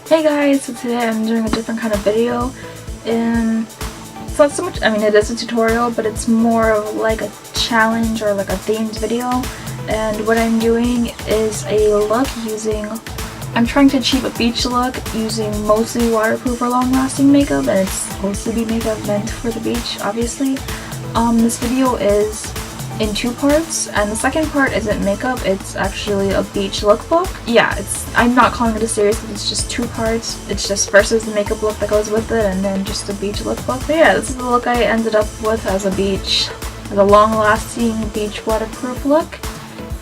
Hey guys, so today I'm doing a different kind of video. It's not so much, I mean it is a tutorial, but it's more of like a challenge or like a themed video. And what I'm doing is a look I'm trying to achieve a beach look using mostly waterproof or long-lasting makeup, and it's supposed to be makeup meant for the beach, obviously. This video is in two parts, and the second part isn't makeup, it's actually a beach lookbook. Yeah, I'm not calling it a series because it's just two parts. It's just first is the makeup look that goes with it, and then just a beach lookbook. But yeah, this is the look I ended up with as a long-lasting beach waterproof look.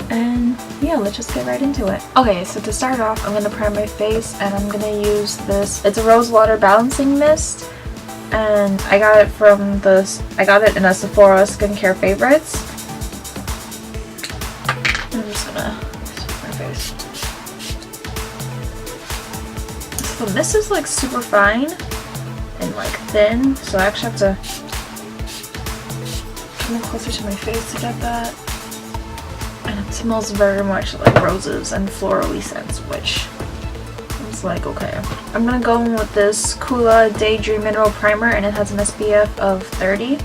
And yeah, let's just get right into it. Okay, so to start off, I'm gonna prime my face, and I'm gonna use this. It's a Rosewater balancing mist, and I got it in a Sephora skincare favorites. I'm just gonna stick my face. So the mist is like super fine and like thin, so I actually have to come closer to my face to get that. And it smells very much like roses and florally scents, which is like, okay. I'm gonna go in with this Coola Daydream Mineral Primer, and it has an SPF of 30.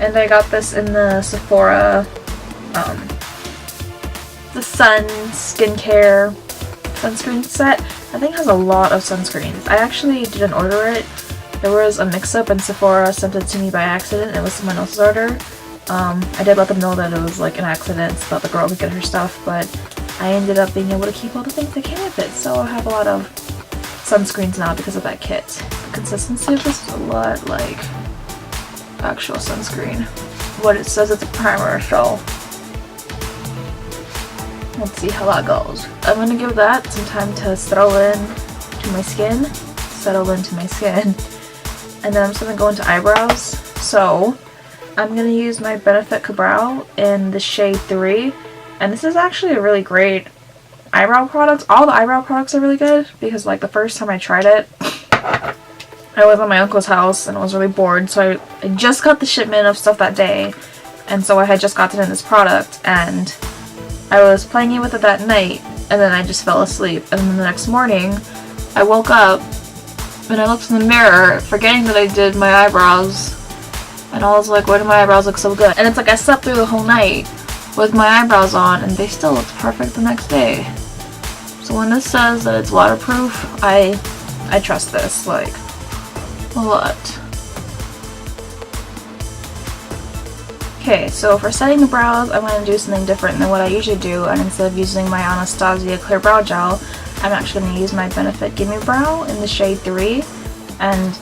And I got this in the Sephora, the Sun Skincare sunscreen set. I think it has a lot of sunscreens. I actually didn't order it. There was a mix-up and Sephora sent it to me by accident. It was someone else's order. I did let them know that it was like an accident so that the girl could get her stuff, but I ended up being able to keep all the things that came with it, so I have a lot of sunscreens now because of that kit. The consistency of this is a lot like actual sunscreen. What it says, it's a primer, so let's see how that goes. I'm gonna give that some time to settle into my skin, and then I'm just gonna go into eyebrows. So I'm going to use my Benefit Brow in the shade 3, and this is actually a really great eyebrow product. All the eyebrow products are really good because like the first time I tried it, I was at my uncle's house and I was really bored, so I just got the shipment of stuff that day, and so I had just gotten in this product, and I was playing with it that night, and then I just fell asleep, and then the next morning I woke up and I looked in the mirror forgetting that I did my eyebrows. And I was like, why do my eyebrows look so good? And it's like I slept through the whole night with my eyebrows on and they still looked perfect the next day. So when this says that it's waterproof, I trust this, like, a lot. Okay, so for setting the brows, I'm going to do something different than what I usually do, and instead of using my Anastasia Clear Brow Gel, I'm actually going to use my Benefit Gimme Brow in the shade 3. And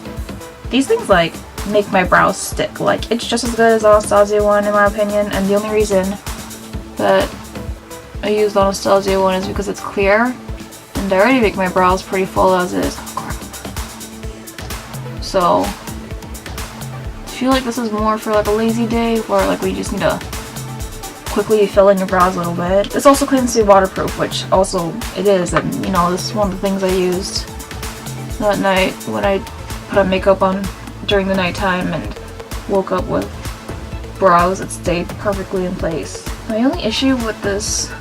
these things, like, make my brows stick. Like, it's just as good as the Anastasia one in my opinion, and the only reason that I use the Anastasia one is because it's clear, and I already make my brows pretty full as is. So I feel like this is more for like a lazy day where like we just need to quickly fill in your brows a little bit. This also claims to be waterproof, which also it is, and you know, this is one of the things I used that night when I put on makeup on during the nighttime and woke up with brows that stayed perfectly in place. My only issue with this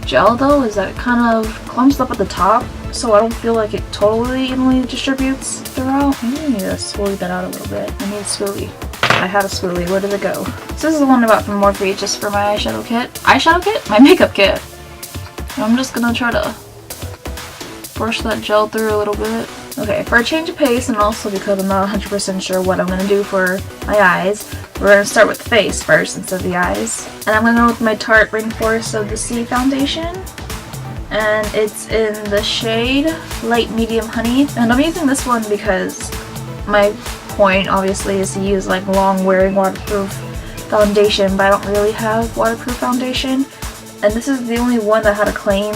gel though is that it kind of clumps up at the top, so I don't feel like it totally evenly distributes throughout. I need to spoolie that out a little bit. I need a spoolie. I had a spoolie. Where did it go? So this is the one I got from Morphe just for my eyeshadow kit. Eyeshadow kit? My makeup kit. And I'm just gonna try to brush that gel through a little bit. Okay, for a change of pace, and also because I'm not 100% sure what I'm going to do for my eyes, we're going to start with the face first instead of the eyes. And I'm going to go with my Tarte Rainforest of the Sea foundation. And it's in the shade Light Medium Honey. And I'm using this one because my point, obviously, is to use like long-wearing waterproof foundation, but I don't really have waterproof foundation. And this is the only one that had a claim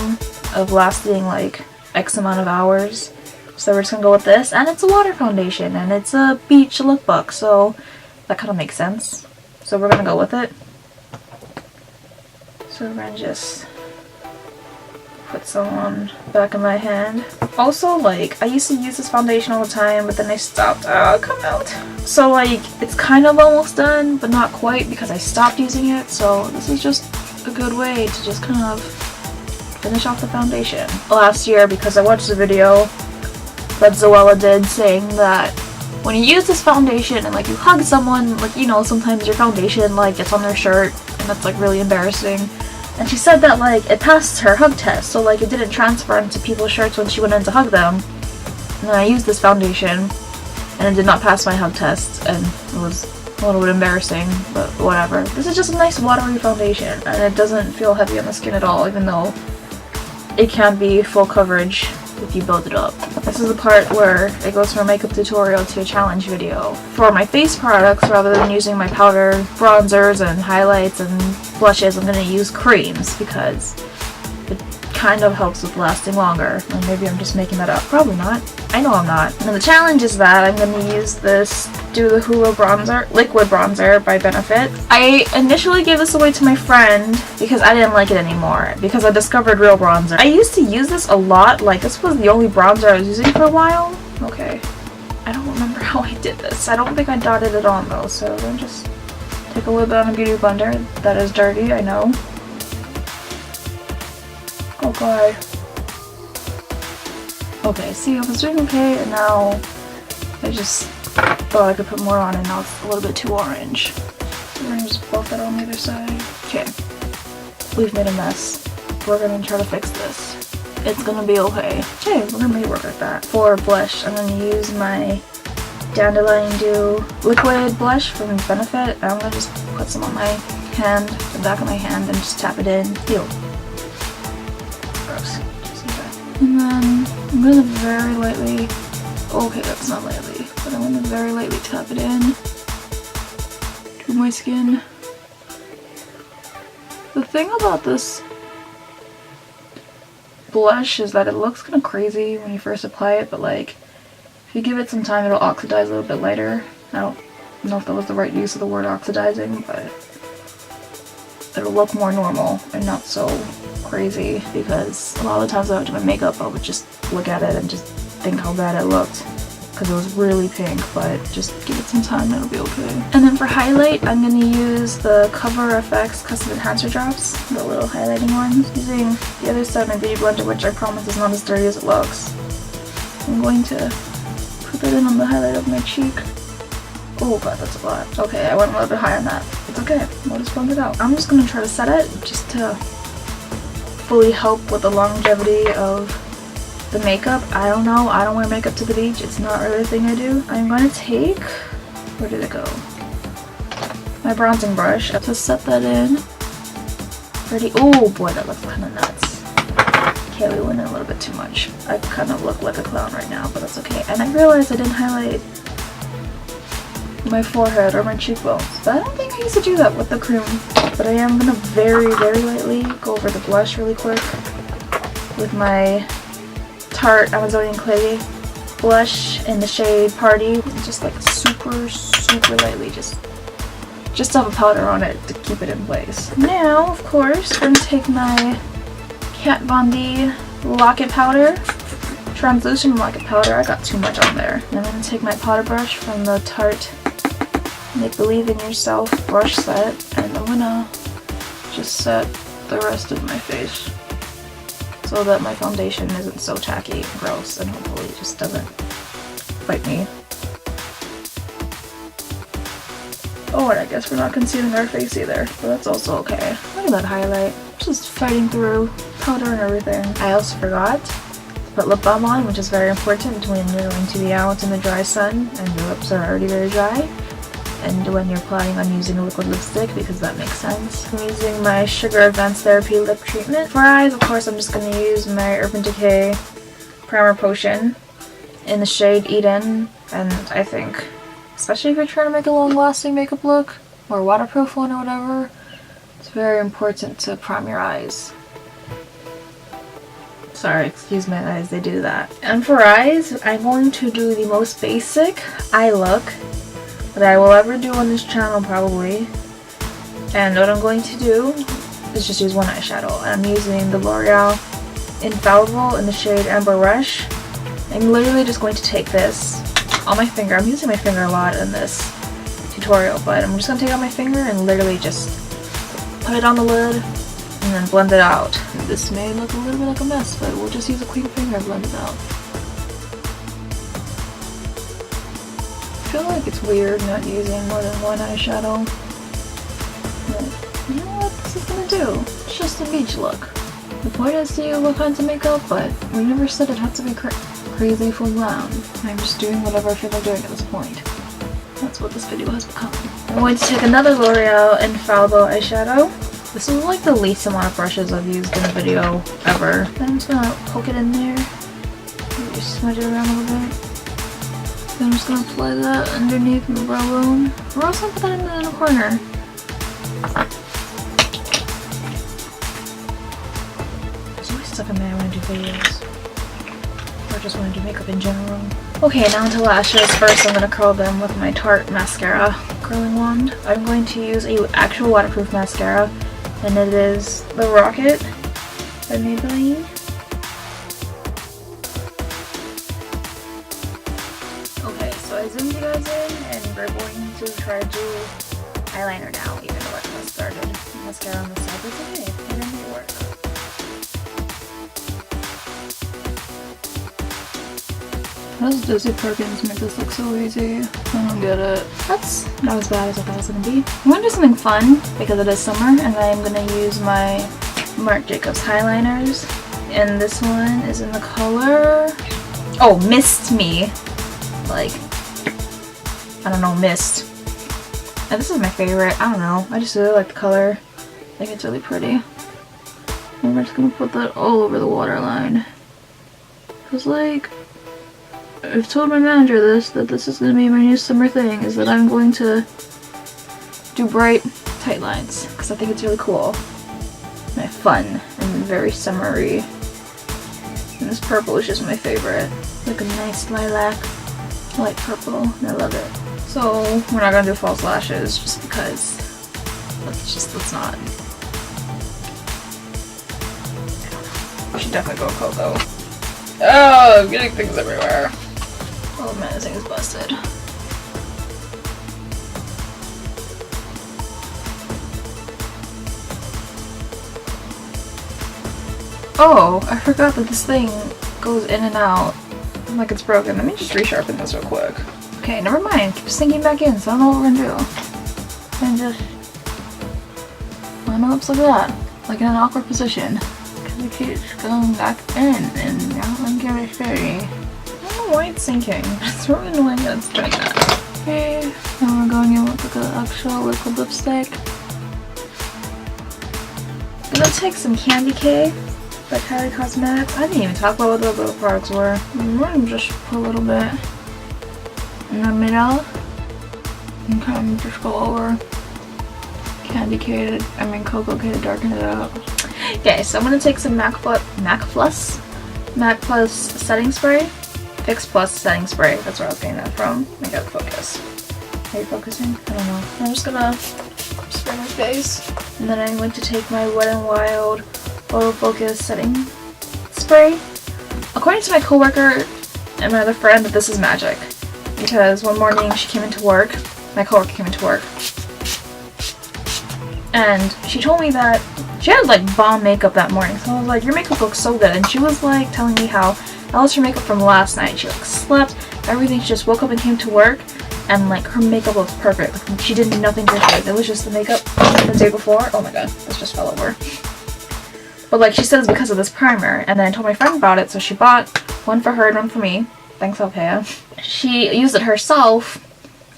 of lasting like X amount of hours. So we're just gonna go with this, and it's a water foundation, and it's a beach lookbook, so that kind of makes sense. So we're gonna go with it. So we're gonna just put some on the back of my hand. Also, like, I used to use this foundation all the time, but then I stopped. Come out. So like, it's kind of almost done, but not quite because I stopped using it. So this is just a good way to just kind of finish off the foundation. Last year, because I watched the video that Zoella did, saying that when you use this foundation and like you hug someone, like, you know, sometimes your foundation like gets on their shirt and that's like really embarrassing. And she said that like it passed her hug test, so like it didn't transfer into people's shirts when she went in to hug them. And then I used this foundation and it did not pass my hug test, and it was a little bit embarrassing, but whatever. This is just a nice watery foundation and it doesn't feel heavy on the skin at all, even though it can be full coverage if you build it up. This is the part where it goes from a makeup tutorial to a challenge video. For my face products, rather than using my powder, bronzers, and highlights and blushes, I'm going to use creams because it kind of helps with lasting longer. Or maybe I'm just making that up. Probably not. I know I'm not. And the challenge is that I'm going to use this Do the Hoola bronzer, liquid bronzer by Benefit. I initially gave this away to my friend because I didn't like it anymore, because I discovered real bronzer. I used to use this a lot, like this was the only bronzer I was using for a while. Okay, I don't remember how I did this. I don't think I dotted it on though, so then just take a little bit on a beauty blender. That is dirty, I know. Oh god. Okay, see, I was doing okay, and now I just thought I could put more on, and now it's a little bit too orange. So we're gonna just buff that on the other side. Okay, we've made a mess. We're gonna try to fix this. It's gonna be okay. Okay, we're gonna make it work like that. For blush, I'm gonna use my Dandelion Dew liquid blush from Benefit. I'm gonna just put some on my hand, the back of my hand, and just tap it in. Ew. Gross. Just like that. And then I'm gonna very lightly, okay, that's not lightly, but I'm gonna very lightly tap it in to my skin. The thing about this blush is that it looks kind of crazy when you first apply it, but like if you give it some time, it'll oxidize a little bit lighter. I don't know if that was the right use of the word oxidizing, but it'll look more normal and not so crazy, because a lot of the times I would do my makeup, I would just look at it and just think how bad it looked because it was really pink, but just give it some time and it'll be okay. And then for highlight, I'm going to use the Cover FX Custom Enhancer Drops, the little highlighting ones, using the other side of my beauty blender, which I promise is not as dirty as it looks. I'm going to put that in on the highlight of my cheek. Oh god, that's a lot. Okay, I went a little bit high on that. It's okay, we'll just blend it out. I'm just going to try to set it just to fully help with the longevity of the makeup. I don't know, I don't wear makeup to the beach, it's not really a thing I do. I'm going to take, where did it go? My bronzing brush to set that in. Ready? Oh boy, that looks kind of nuts. Okay, we went in a little bit too much. I kind of look like a clown right now, but that's okay. And I realized I didn't highlight my forehead or my cheekbones, but I don't think I used to do that with the cream. But I am gonna very lightly go over the blush really quick with my Tarte Amazonian Clay blush in the shade Party. Just like super lightly, just have a powder on it to keep it in place. Now, of course, I'm gonna take my Kat Von D Locket Powder, translucent locket powder. I got too much on there. And I'm gonna take my powder brush from the Tarte Make Believe in Yourself brush set, and I'm gonna just set the rest of my face so that my foundation isn't so tacky and gross, and hopefully it just doesn't bite me. Oh, and I guess we're not concealing our face either, but that's also okay. Look at that highlight. Just fighting through powder and everything. I also forgot to put lip balm on, which is very important when you're going to be out in the dry sun and your lips are already very dry, and when you're planning on using a liquid lipstick, because that makes sense. I'm using my Sugar Advanced Therapy Lip Treatment. For eyes, of course, I'm just going to use my Urban Decay Primer Potion in the shade Eden, and I think, especially if you're trying to make a long-lasting makeup look, or a waterproof one or whatever, it's very important to prime your eyes. Sorry, excuse my eyes, they do that. And for eyes, I'm going to do the most basic eye look that I will ever do on this channel probably. And what I'm going to do is just use one eyeshadow. I'm using the L'Oreal Infallible in the shade Amber Rush. I'm literally just going to take this on my finger. I'm using my finger a lot in this tutorial, but I'm just going to take it on my finger and literally just put it on the lid and then blend it out. This may look a little bit like a mess, but we'll just use a clean finger and blend it out. feel like it's weird not using more than one eyeshadow. But you know what this is gonna do? It's just a beach look. The point is to look onto makeup, but we never said it had to be crazy full glam. I'm just doing whatever I feel like doing at this point. That's what this video has become. I'm going to take another L'Oreal Infallible eyeshadow. This is like the least amount of brushes I've used in a video ever. Then I'm just gonna poke it in there. Maybe smudge it around a little bit. Then I'm just gonna apply that underneath my brow bone. We're also gonna put that in the corner. There's always stuff in there when I do videos. Or just when I do makeup in general. Okay, now onto lashes. First I'm gonna curl them with my Tarte mascara curling wand. I'm going to use a actual waterproof mascara, and it is the Rocket by Maybelline. Okay, so I zoomed you guys in, and we're going to try to do eyeliner now, even though I just started mascara on the side. But it's okay, it didn't work. How does Dizzy Perkins make this look so easy? I don't get it. That's not as bad as I thought it was gonna be. I'm gonna do something fun because it is summer, and I'm gonna use my Marc Jacobs highliners. And this one is in the color... oh, Mist Me. Like, I don't know, Mist. And this is my favorite. I don't know. I just really like the color. I think it's really pretty. And we're just gonna put that all over the waterline. Cause like... I've told my manager that this is going to be my new summer thing, is that I'm going to do bright tight lines, because I think it's really cool. And fun, and very summery. And this purple is just my favorite. Like a nice lilac, light purple, and I love it. So, we're not going to do false lashes, just because let's not. I don't know. We should definitely go Koko. Oh, I'm getting things everywhere. Oh man, this thing is busted. Oh, I forgot that this thing goes in and out like it's broken. Let me just resharpen this real quick. Okay, never mind. Keep sinking back in, so I don't know what we're gonna do. And just line my lips like that, like in an awkward position. Because it keeps going back in and out like very steady. I don't know why it's sinking. It's really annoying that it's doing that. Okay, now we're going in with like an actual liquid lipstick. I'm gonna take some Candy K by Kylie Cosmetics. I didn't even talk about what the little products were. I'm gonna just put a little bit in the middle and kind of just go over Koko K to darken it out. Okay, so I'm gonna take some MAC Plus setting spray. Fix Plus setting spray. That's where I was getting that from. I gotta focus. Are you focusing? I don't know. I'm just gonna spray my face. And then I'm going to take my Wet n Wild Photo Focus setting spray. According to my coworker and my other friend, that this is magic. Because one morning she came into work, my coworker came into work, and she told me that she had like bomb makeup that morning. So I was like, your makeup looks so good. And she was like telling me how that was her makeup from last night. She like slept, everything. She just woke up and came to work, and like her makeup looks perfect. Like, she did nothing different. It was just the makeup the day before. Oh my god, this just fell over. But like she said it's because of this primer. And then I told my friend about it, so she bought one for her and one for me. Thanks, Alpea. She used it herself,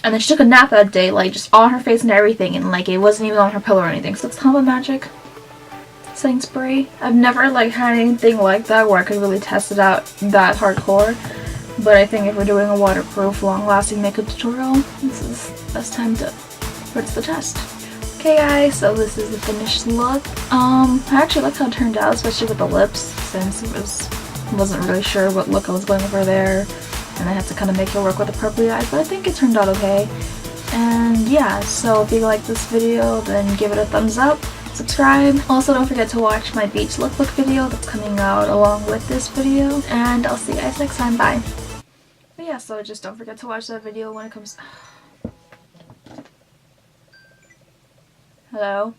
and then she took a nap that day, like just on her face and everything, and like it wasn't even on her pillow or anything. So it's kind of a magic setting spray. I've never like had anything like that where I could really test it out that hardcore. But I think if we're doing a waterproof, long-lasting makeup tutorial, this is the best time to put the test. Okay guys, so this is the finished look. I actually like how it turned out, especially with the lips, since it wasn't really sure what look I was going for there, and I had to kind of make it work with the purpley eyes, but I think it turned out okay. And yeah, so if you like this video, then give it a thumbs up, subscribe. Also, don't forget to watch my beach lookbook video that's coming out along with this video, and I'll see you guys next time. Bye. But yeah, so just don't forget to watch that video when it comes. Hello?